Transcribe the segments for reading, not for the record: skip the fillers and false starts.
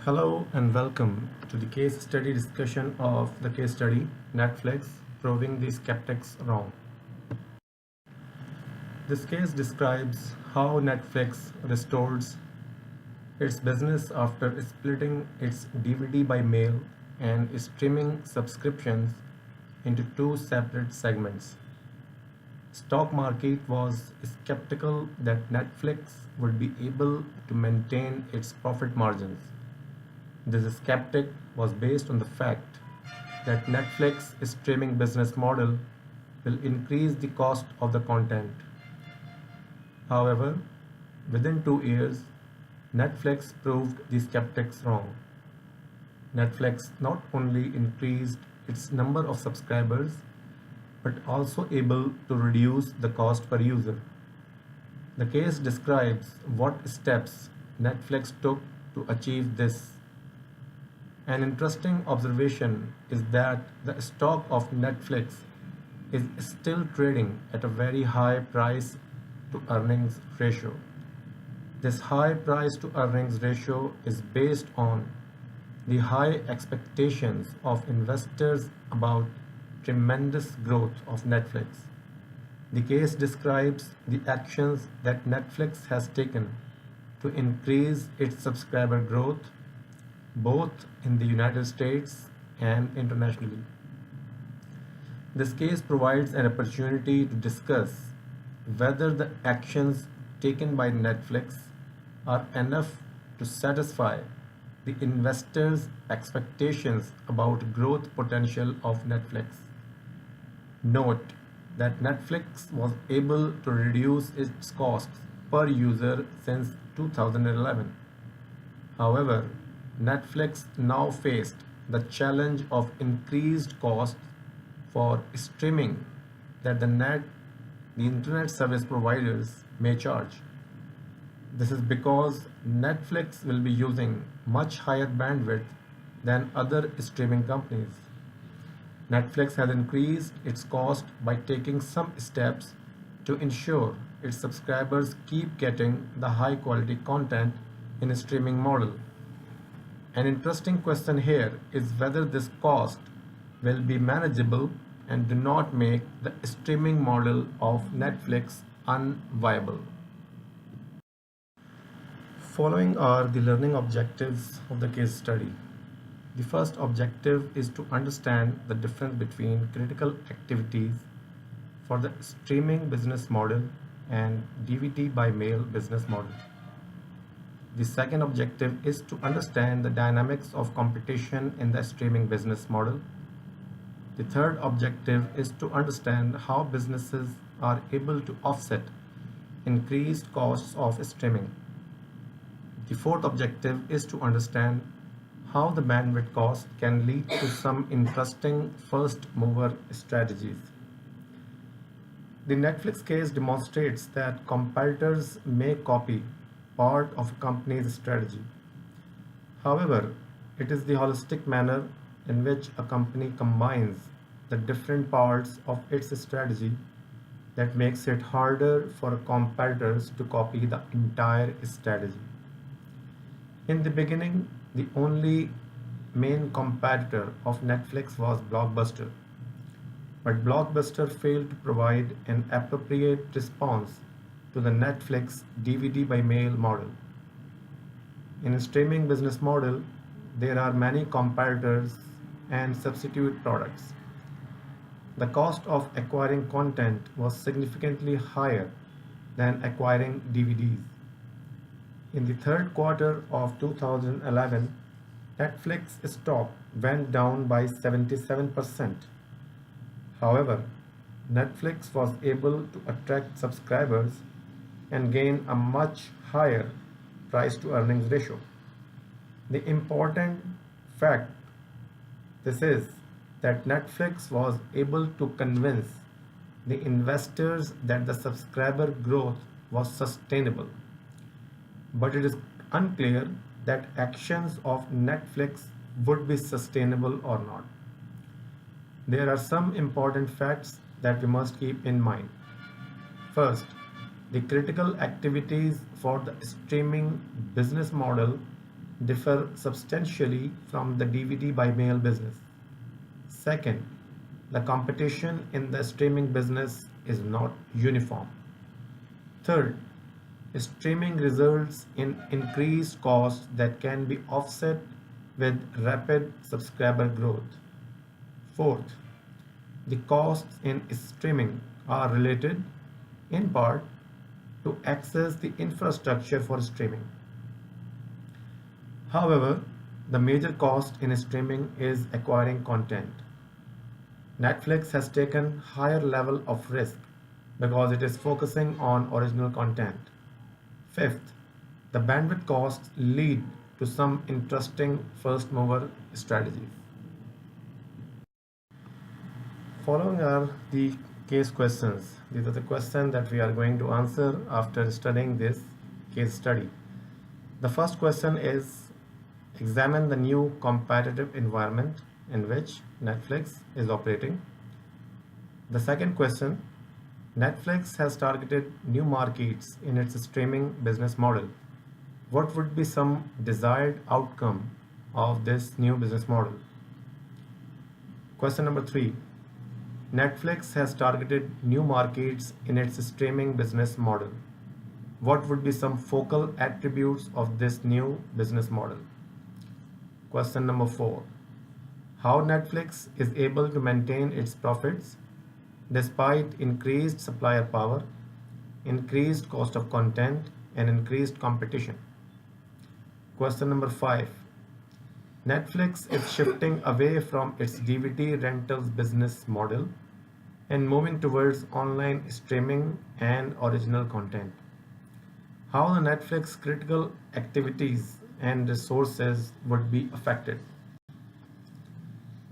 Hello and welcome to the case study discussion of the case study Netflix Proving the Skeptics Wrong. This case describes how Netflix restores its business after splitting its DVD by mail and streaming subscriptions into two separate segments. Stock market was skeptical that Netflix would be able to maintain its profit margins. This skeptic was based on the fact that Netflix's streaming business model will increase the cost of the content. However, within 2 years, Netflix proved the skeptics wrong. Netflix not only increased its number of subscribers but also able to reduce the cost per user. The case describes what steps Netflix took to achieve this. An interesting observation is that the stock of Netflix is still trading at a very high price to earnings ratio. This high price to earnings ratio is based on the high expectations of investors about tremendous growth of Netflix. The case describes the actions that Netflix has taken to increase its subscriber growth both in the United States and internationally. This case provides an opportunity to discuss whether the actions taken by Netflix are enough to satisfy the investors' expectations about growth potential of Netflix. Note that Netflix was able to reduce its costs per user since 2011. However, Netflix now faced the challenge of increased costs for streaming that the internet service providers may charge. This is because Netflix will be using much higher bandwidth than other streaming companies. Netflix has increased its cost by taking some steps to ensure its subscribers keep getting the high quality content in a streaming model. An interesting question here is whether this cost will be manageable and do not make the streaming model of Netflix unviable. Following are the learning objectives of the case study. The first objective is to understand the difference between critical activities for the streaming business model and DVD by mail business model. The second objective is to understand the dynamics of competition in the streaming business model. The third objective is to understand how businesses are able to offset increased costs of streaming. The fourth objective is to understand how the bandwidth cost can lead to some interesting first mover strategies. The Netflix case demonstrates that competitors may copy part of a company's strategy. However, it is the holistic manner in which a company combines the different parts of its strategy that makes it harder for competitors to copy the entire strategy. In the beginning, the only main competitor of Netflix was Blockbuster, but Blockbuster failed to provide an appropriate response to the Netflix DVD by mail model. In a streaming business model, there are many competitors and substitute products. The cost of acquiring content was significantly higher than acquiring DVDs. In the third quarter of 2011, Netflix stock went down by 77%. However, Netflix was able to attract subscribers and gain a much higher price to earnings ratio. The important fact this is that Netflix was able to convince the investors that the subscriber growth was sustainable. But it is unclear that actions of Netflix would be sustainable or not. There are some important facts that we must keep in mind. First, the critical activities for the streaming business model differ substantially from the DVD by mail business. Second, the competition in the streaming business is not uniform. Third, streaming results in increased costs that can be offset with rapid subscriber growth. Fourth, the costs in streaming are related, in part, to access the infrastructure for streaming. However, the major cost in streaming is acquiring content. Netflix has taken higher level of risk because it is focusing on original content. Fifth, the bandwidth costs lead to some interesting first mover strategies. Following are the case questions. These are the questions that we are going to answer after studying this case study. The first question is, examine the new competitive environment in which Netflix is operating. The second question, Netflix has targeted new markets in its streaming business model. What would be some desired outcome of this new business model? Question number 3. Netflix has targeted new markets in its streaming business model. What would be some focal attributes of this new business model? Question number 4. How Netflix is able to maintain its profits despite increased supplier power, increased cost of content, and increased competition. Question number 5. Netflix is shifting away from its DVD rentals business model and moving towards online streaming and original content. How the Netflix critical activities and resources would be affected.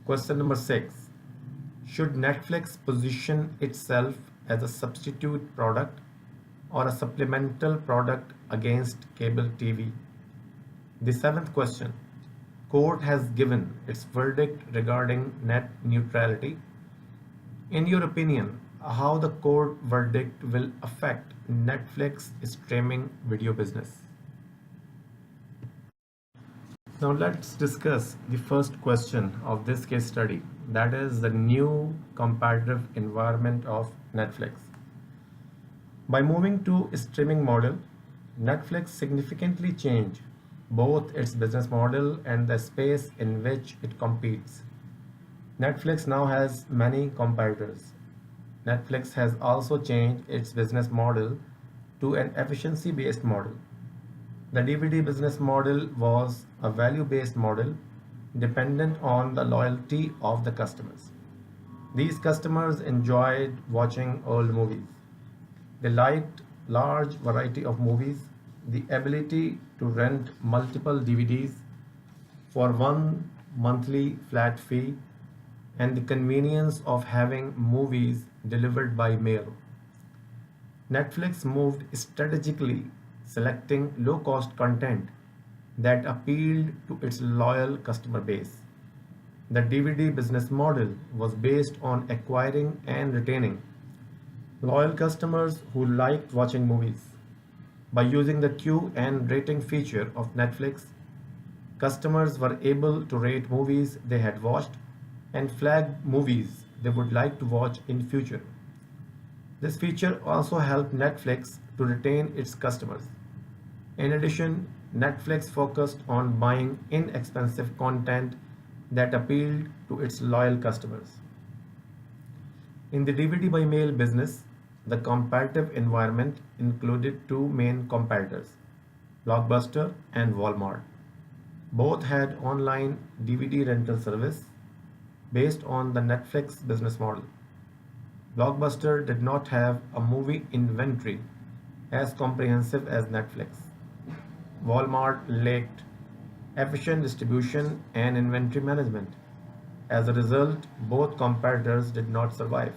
Question number 6. Should Netflix position itself as a substitute product or a supplemental product against cable TV? The seventh question. Court has given its verdict regarding net neutrality. In your opinion, how the court verdict will affect Netflix streaming video business? Now let's discuss the first question of this case study, that is the new competitive environment of Netflix. By moving to a streaming model, Netflix significantly changed both its business model and the space in which it competes. Netflix now has many competitors. Netflix has also changed its business model to an efficiency-based model. The DVD business model was a value-based model dependent on the loyalty of the customers. These customers enjoyed watching old movies. They liked large variety of movies, the ability to rent multiple DVDs for one monthly flat fee, and the convenience of having movies delivered by mail. Netflix moved strategically, selecting low-cost content that appealed to its loyal customer base. The DVD business model was based on acquiring and retaining loyal customers who liked watching movies. By using the queue and rating feature of Netflix, customers were able to rate movies they had watched and flag movies they would like to watch in future. This feature also helped Netflix to retain its customers. In addition, Netflix focused on buying inexpensive content that appealed to its loyal customers. In the DVD by mail business, the competitive environment included two main competitors, Blockbuster and Walmart. Both had online DVD rental service based on the Netflix business model. Blockbuster did not have a movie inventory as comprehensive as Netflix. Walmart lacked efficient distribution and inventory management. As a result, both competitors did not survive.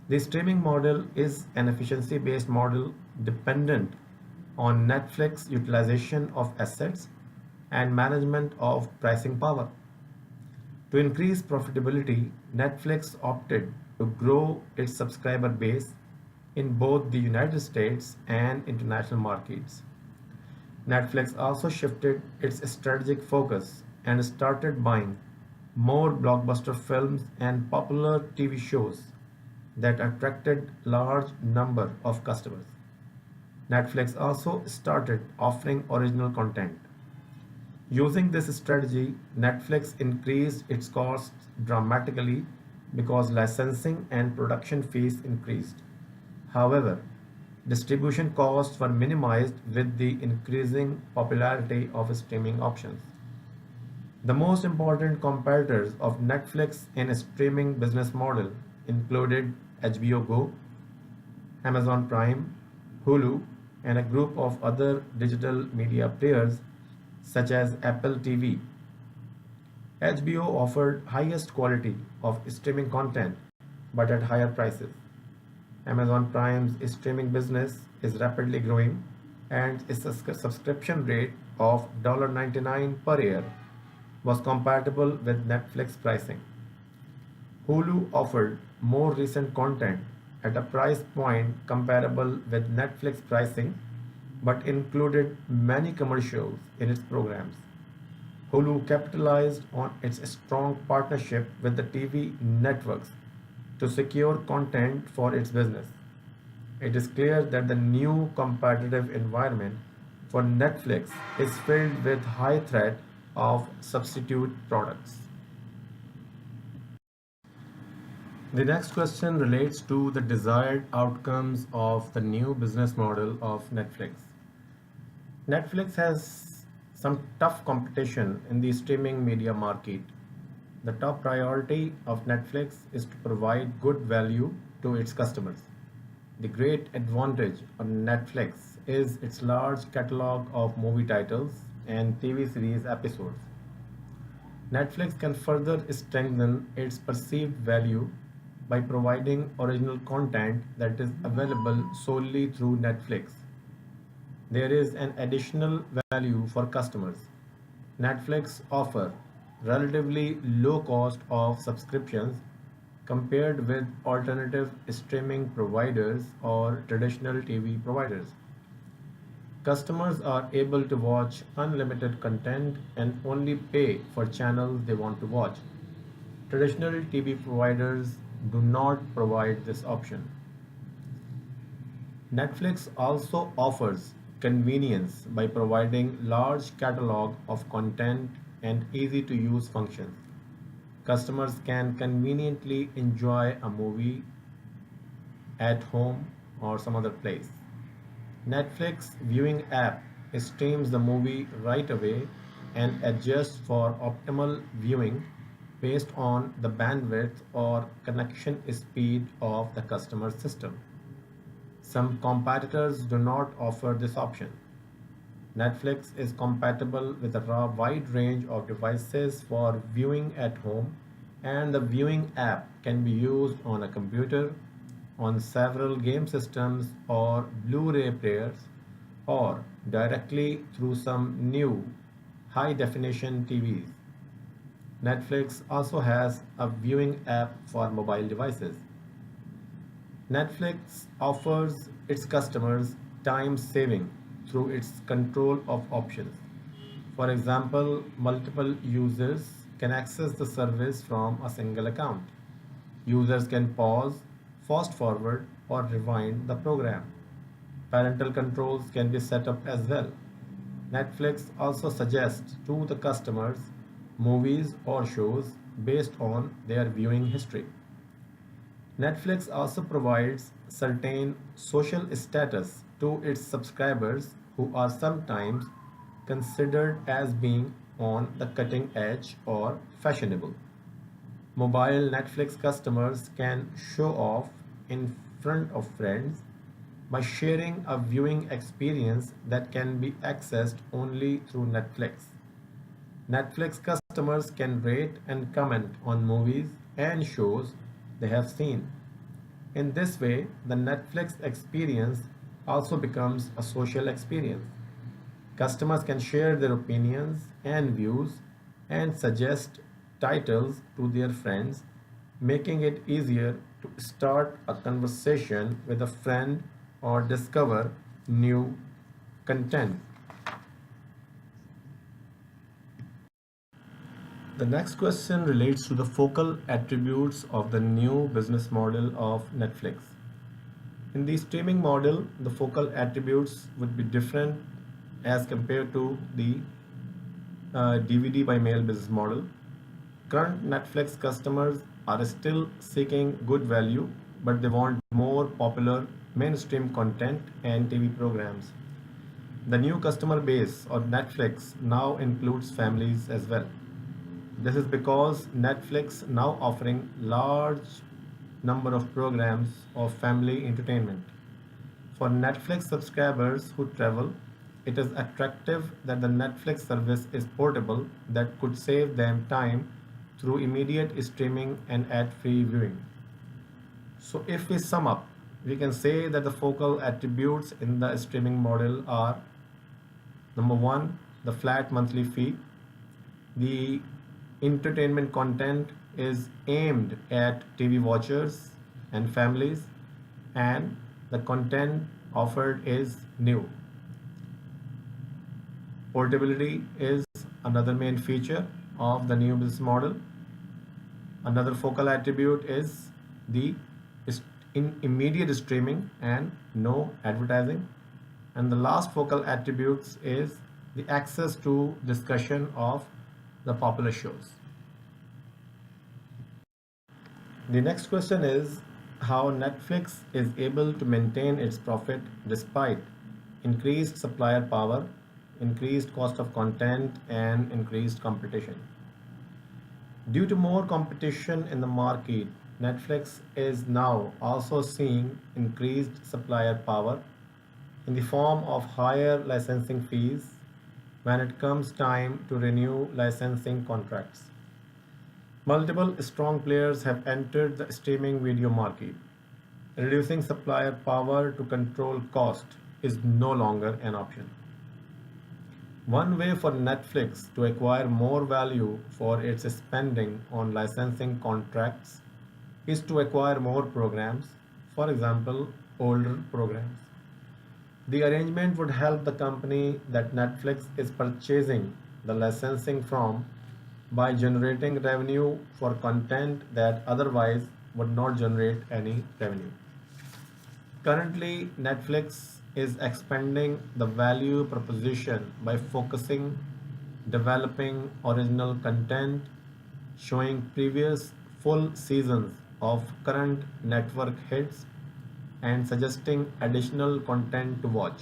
The streaming model is an efficiency-based model dependent on Netflix utilization of assets and management of pricing power. To increase profitability, Netflix opted to grow its subscriber base in both the United States and international markets. Netflix also shifted its strategic focus and started buying more blockbuster films and popular TV shows that attracted large number of customers. Netflix also started offering original content. Using this strategy, Netflix increased its costs dramatically because licensing and production fees increased. However, distribution costs were minimized with the increasing popularity of streaming options. The most important competitors of Netflix in a streaming business model included HBO Go, Amazon Prime, Hulu, and a group of other digital media players such as Apple TV. HBO offered highest quality of streaming content but at higher prices. Amazon Prime's streaming business is rapidly growing and its subscription rate of $99 per year was compatible with Netflix pricing. Hulu offered more recent content at a price point comparable with Netflix pricing but included many commercials in its programs. Hulu capitalized on its strong partnership with the TV networks to secure content for its business. It is clear that the new competitive environment for Netflix is filled with high threat of substitute products. The next question relates to the desired outcomes of the new business model of Netflix. Netflix has some tough competition in the streaming media market. The top priority of Netflix is to provide good value to its customers. The great advantage of Netflix is its large catalog of movie titles and TV series episodes. Netflix can further strengthen its perceived value by providing original content that is available solely through Netflix. There is an additional value for customers. Netflix offer relatively low cost of subscriptions compared with alternative streaming providers or traditional TV providers. Customers are able to watch unlimited content and only pay for channels they want to watch. Traditional TV providers do not provide this option. Netflix also offers convenience by providing large catalog of content and easy to use functions. Customers can conveniently enjoy a movie at home or some other place. Netflix viewing app streams the movie right away and adjusts for optimal viewing based on the bandwidth or connection speed of the customer system. Some competitors do not offer this option. Netflix is compatible with a wide range of devices for viewing at home, and the viewing app can be used on a computer, on several game systems or Blu-ray players, or directly through some new high definition TVs. Netflix also has a viewing app for mobile devices. Netflix offers its customers time saving through its control of options. For example, multiple users can access the service from a single account. Users can pause, fast forward, or rewind the program. Parental controls can be set up as well. Netflix also suggests to the customers movies or shows based on their viewing history. Netflix also provides certain social status to its subscribers who are sometimes considered as being on the cutting edge or fashionable. Mobile Netflix customers can show off in front of friends by sharing a viewing experience that can be accessed only through Netflix. Netflix customers can rate and comment on movies and shows they have seen. In this way, the Netflix experience also becomes a social experience. Customers can share their opinions and views and suggest titles to their friends, making it easier to start a conversation with a friend or discover new content. The next question relates to the focal attributes of the new business model of Netflix. In the streaming model, the focal attributes would be different as compared to the DVD by mail business model. Current Netflix customers are still seeking good value, but they want more popular mainstream content and TV programs. The new customer base on Netflix now includes families as well. This is because Netflix now offering large number of programs of family entertainment. For Netflix subscribers who travel, it is attractive that the Netflix service is portable that could save them time through immediate streaming and ad-free viewing. So if we sum up, we can say that the focal attributes in the streaming model are: number one, the flat monthly fee. The entertainment content is aimed at TV watchers and families, and the content offered is new. Portability is another main feature of the new business model. Another focal attribute is the in immediate streaming and no advertising. And the last focal attributes is the access to discussion of the popular shows. The next question is how Netflix is able to maintain its profit despite increased supplier power, increased cost of content, and increased competition. Due to more competition in the market, Netflix is now also seeing increased supplier power in the form of higher licensing fees when it comes time to renew licensing contracts. Multiple strong players have entered the streaming video market. Reducing supplier power to control cost is no longer an option. One way for Netflix to acquire more value for its spending on licensing contracts is to acquire more programs, for example, older programs. The arrangement would help the company that Netflix is purchasing the licensing from by generating revenue for content that otherwise would not generate any revenue. Currently, Netflix is expanding the value proposition by focusing, developing original content, showing previous full seasons of current network hits, and suggesting additional content to watch.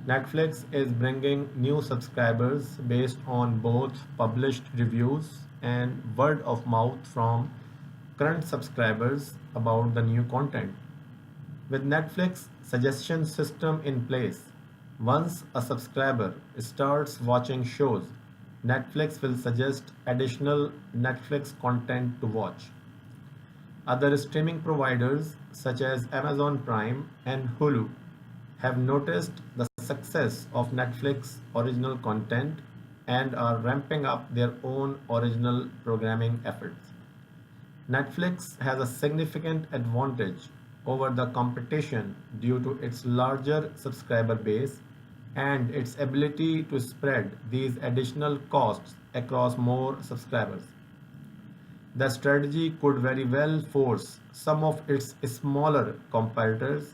Netflix is bringing new subscribers based on both published reviews and word of mouth from current subscribers about the new content. With Netflix suggestion system in place, once a subscriber starts watching shows, Netflix will suggest additional Netflix content to watch. Other streaming providers such as Amazon Prime and Hulu have noticed the success of Netflix original content and are ramping up their own original programming efforts. Netflix has a significant advantage over the competition due to its larger subscriber base and its ability to spread these additional costs across more subscribers. The strategy could very well force some of its smaller competitors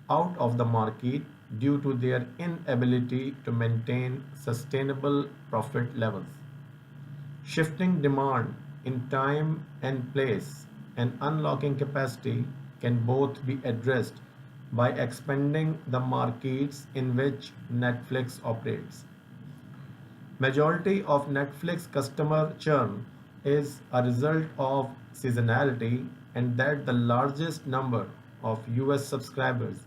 out of the market due to their inability to maintain sustainable profit levels. Shifting demand in time and place and unlocking capacity can both be addressed by expanding the markets in which Netflix operates. Majority of Netflix customer churn is a result of seasonality and that the largest number of US subscribers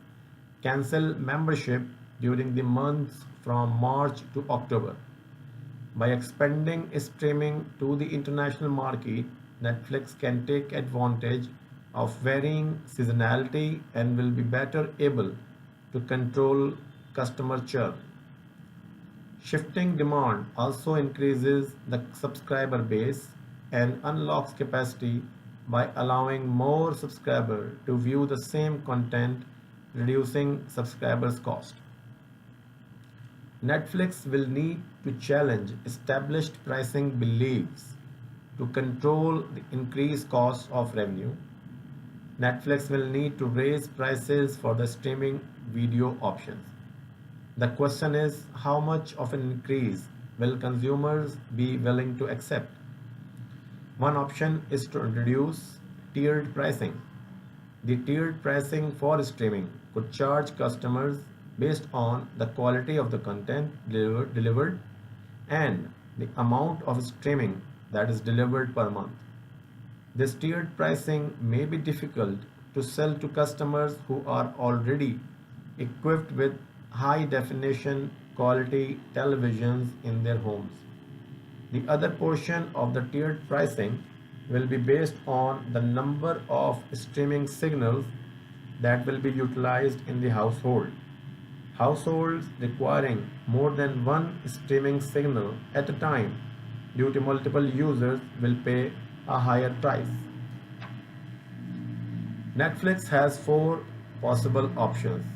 cancel membership during the months from March to October. By expanding streaming to the international market, Netflix can take advantage of varying seasonality and will be better able to control customer churn. Shifting demand also increases the subscriber base and unlocks capacity by allowing more subscribers to view the same content, reducing subscribers' cost. Netflix will need to challenge established pricing beliefs to control the increased cost of revenue. Netflix will need to raise prices for the streaming video options. The question is, how much of an increase will consumers be willing to accept? One option is to introduce tiered pricing. The tiered pricing for streaming could charge customers based on the quality of the content delivered and the amount of streaming that is delivered per month. This tiered pricing may be difficult to sell to customers who are already equipped with high definition quality televisions in their homes. The other portion of the tiered pricing will be based on the number of streaming signals that will be utilized in the household. Households requiring more than one streaming signal at a time due to multiple users will pay a higher price. Netflix has four possible options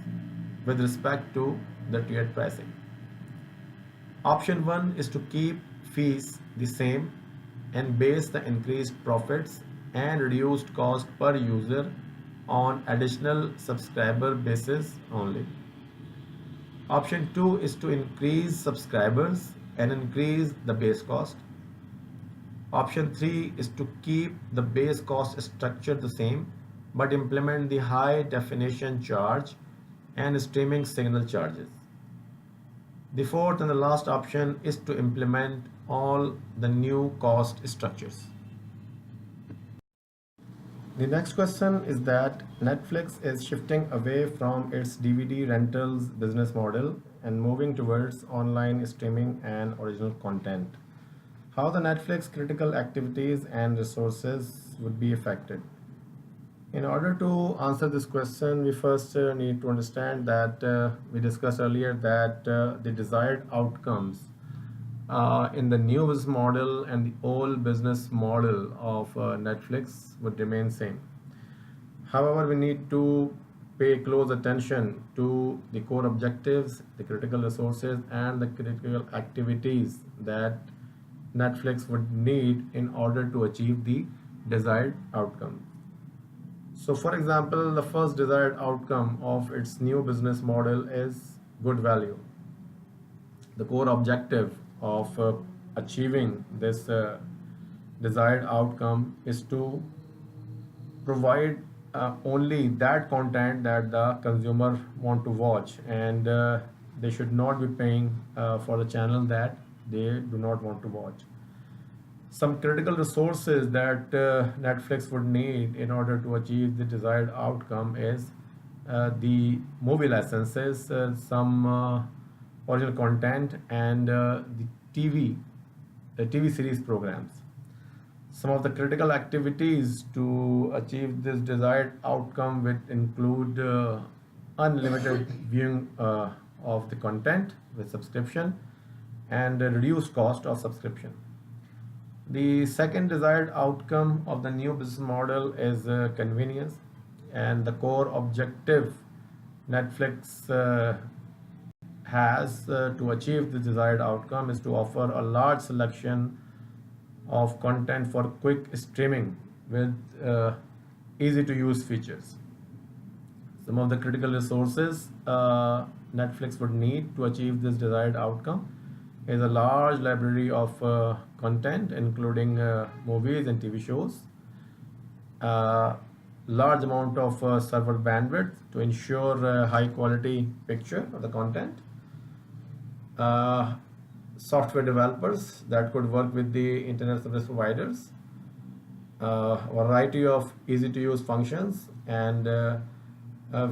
with respect to the tiered pricing. Option 1 is to keep fees the same and base the increased profits and reduced cost per user on additional subscriber basis only. Option 2 is to increase subscribers and increase the base cost. Option 3 is to keep the base cost structure the same but implement the high definition charge and streaming signal charges. The fourth and the last option is to implement all the new cost structures. The next question is that Netflix is shifting away from its DVD rentals business model and moving towards online streaming and original content. How the Netflix critical activities and resources would be affected? In order to answer this question, we first need to understand that we discussed earlier that the desired outcomes in the new business model and the old business model of Netflix would remain same. However, we need to pay close attention to the core objectives, the critical resources, and the critical activities that Netflix would need in order to achieve the desired outcome. So, for example, the first desired outcome of its new business model is good value. The core objective of achieving this desired outcome is to provide only that content that the consumer want to watch, and they should not be paying for the channel that they do not want to watch. Some critical resources that Netflix would need in order to achieve the desired outcome is the movie licenses, some original content, and the TV series programs. Some of the critical activities to achieve this desired outcome would include unlimited viewing of the content with subscription and a reduced cost of subscription. The second desired outcome of the new business model is convenience, and the core objective Netflix has to achieve the desired outcome is to offer a large selection of content for quick streaming with easy to use features. Some of the critical resources Netflix would need to achieve this desired outcome is a large library of content, including movies and TV shows, large amount of server bandwidth to ensure high quality picture of the content, software developers that could work with the internet service providers, variety of easy to use functions, and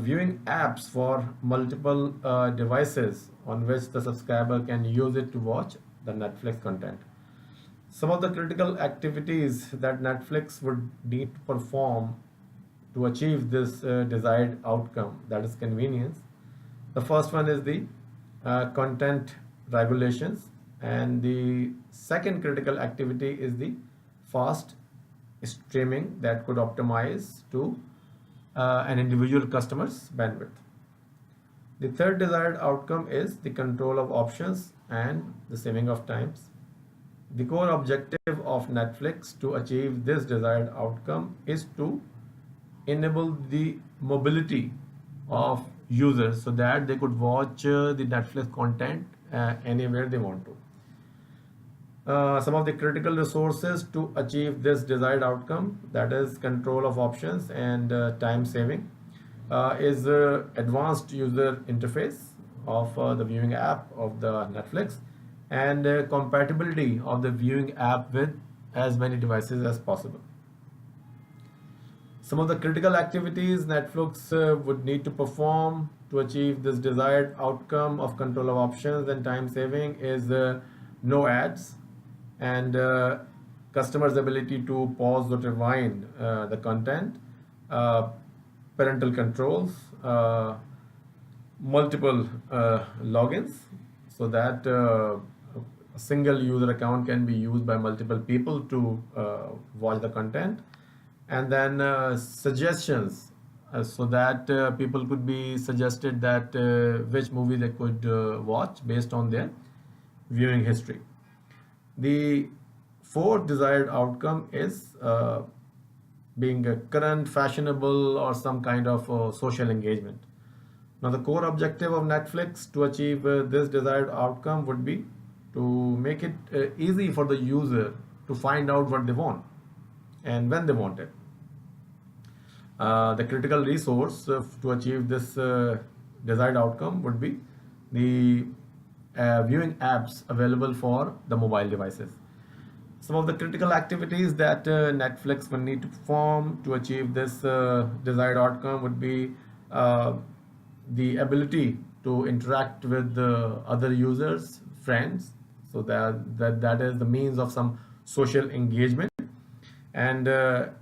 viewing apps for multiple devices on which the subscriber can use it to watch the Netflix content. Some of the critical activities that Netflix would need to perform to achieve this desired outcome, that is convenience. The first one is the content regulations, and the second critical activity is the fast streaming that could optimize to an individual customer's bandwidth. The third desired outcome is the control of options and the saving of times. The core objective of Netflix to achieve this desired outcome is to enable the mobility of users so that they could watch the Netflix content anywhere they want to. Some of the critical resources to achieve this desired outcome, that is control of options and time saving, is advanced user interface of the viewing app of the Netflix and compatibility of the viewing app with as many devices as possible. Some of the critical activities Netflix would need to perform to achieve this desired outcome of control of options and time saving is no ads and customers' ability to pause or rewind the content, uh, parental controls, multiple logins so that a single user account can be used by multiple people to watch the content, and then suggestions so that people could be suggested that which movie they could watch based on their viewing history. The fourth desired outcome is being a current, fashionable, or some kind of social engagement. Now, the core objective of Netflix to achieve this desired outcome would be to make it easy for the user to find out what they want and when they want it. The critical resource to achieve this desired outcome would be the viewing apps available for the mobile devices. Some of the critical activities that Netflix will need to perform to achieve this desired outcome would be uh, the ability to interact with the other users, friends, so that is the means of some social engagement, and the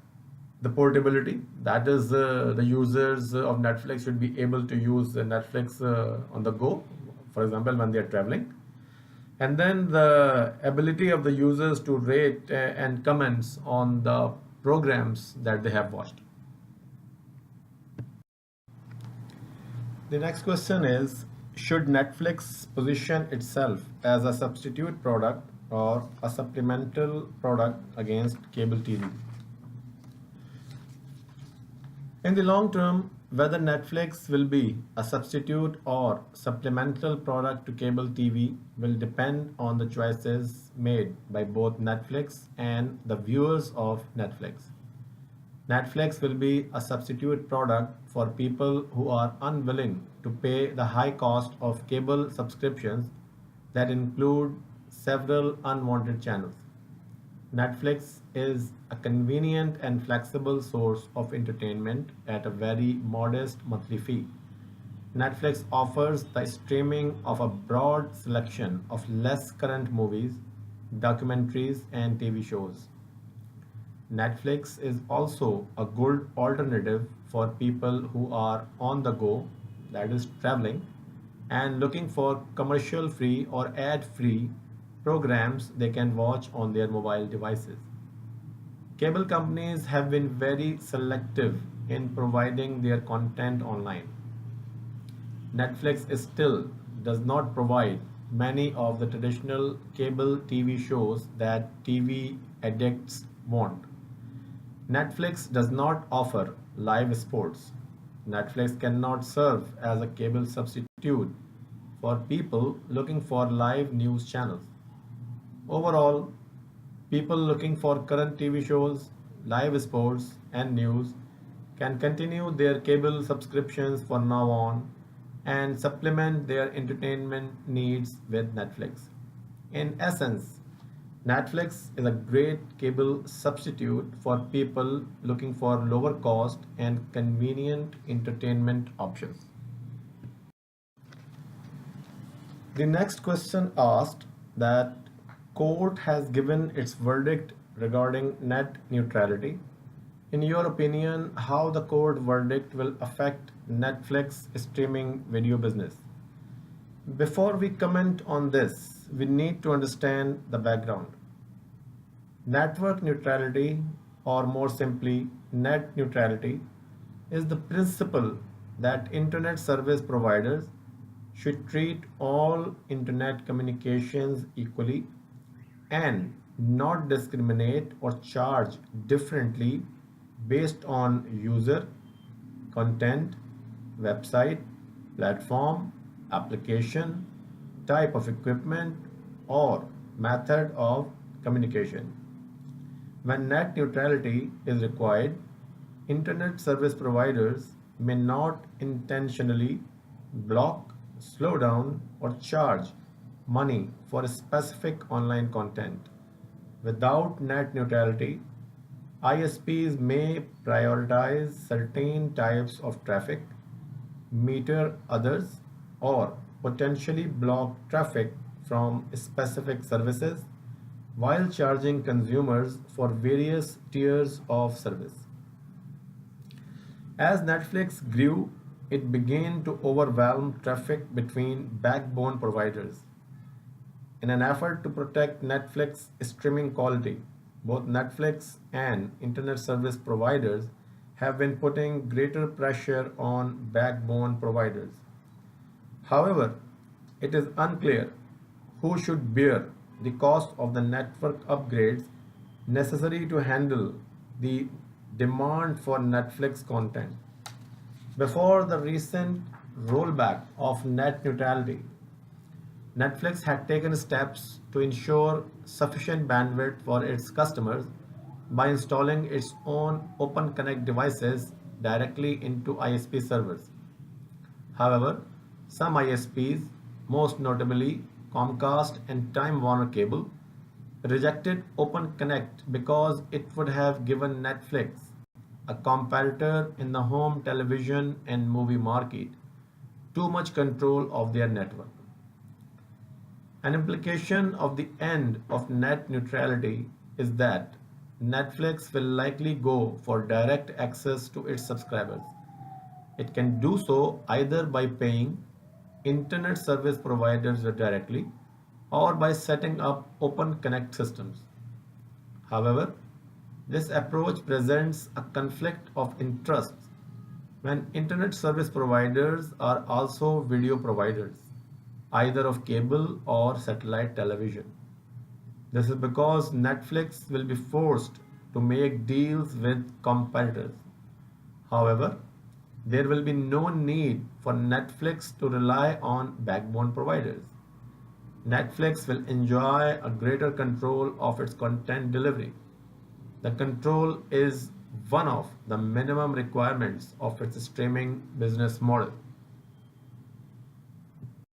portability, that is the users of Netflix should be able to use Netflix on the go, for example when they are traveling, and then the ability of the users to rate and comments on the programs that they have watched. The next question is, should Netflix position itself as a substitute product or a supplemental product against cable TV? In the long term, whether Netflix will be a substitute or supplemental product to cable TV will depend on the choices made by both Netflix and the viewers of Netflix. Netflix will be a substitute product for people who are unwilling to pay the high cost of cable subscriptions that include several unwanted channels. Netflix is a convenient and flexible source of entertainment at a very modest monthly fee. Netflix offers the streaming of a broad selection of less current movies, documentaries, and TV shows. Netflix is also a good alternative for people who are on the go, that is, traveling, and looking for commercial free or ad free programs they can watch on their mobile devices. Cable companies have been very selective in providing their content online. Netflix still does not provide many of the traditional cable TV shows that TV addicts want. Netflix does not offer live sports. Netflix cannot serve as a cable substitute for people looking for live news channels. Overall, people looking for current TV shows, live sports, and news can continue their cable subscriptions for now on and supplement their entertainment needs with Netflix. In essence, Netflix is a great cable substitute for people looking for lower cost and convenient entertainment options. The next question asked that court has given its verdict regarding net neutrality. In your opinion, how the court verdict will affect Netflix streaming video business? Before we comment on this, we need to understand the background. Network neutrality, or more simply, net neutrality, is the principle that internet service providers should treat all internet communications equally and not discriminate or charge differently based on user, content, website, platform, application, type of equipment, or method of communication. When net neutrality is required, internet service providers may not intentionally block, slow down, or charge money for specific online content. Without net neutrality, ISPs may prioritize certain types of traffic, meter others, or potentially block traffic from specific services while charging consumers for various tiers of service. As Netflix grew, it began to overwhelm traffic between backbone providers. In an effort to protect Netflix streaming quality, both Netflix and internet service providers have been putting greater pressure on backbone providers. However, it is unclear who should bear the cost of the network upgrades necessary to handle the demand for Netflix content. Before the recent rollback of net neutrality, Netflix had taken steps to ensure sufficient bandwidth for its customers by installing its own Open Connect devices directly into ISP servers. However, some ISPs, most notably Comcast and Time Warner Cable, rejected Open Connect because it would have given Netflix, a competitor in the home television and movie market, too much control of their network. An implication of the end of net neutrality is that Netflix will likely go for direct access to its subscribers. It can do so either by paying internet service providers directly or by setting up open connect systems. However, this approach presents a conflict of interests when internet service providers are also video providers, either of cable or satellite television. This is because Netflix will be forced to make deals with competitors. However, there will be no need for Netflix to rely on backbone providers. Netflix will enjoy a greater control of its content delivery. The control is one of the minimum requirements of its streaming business model.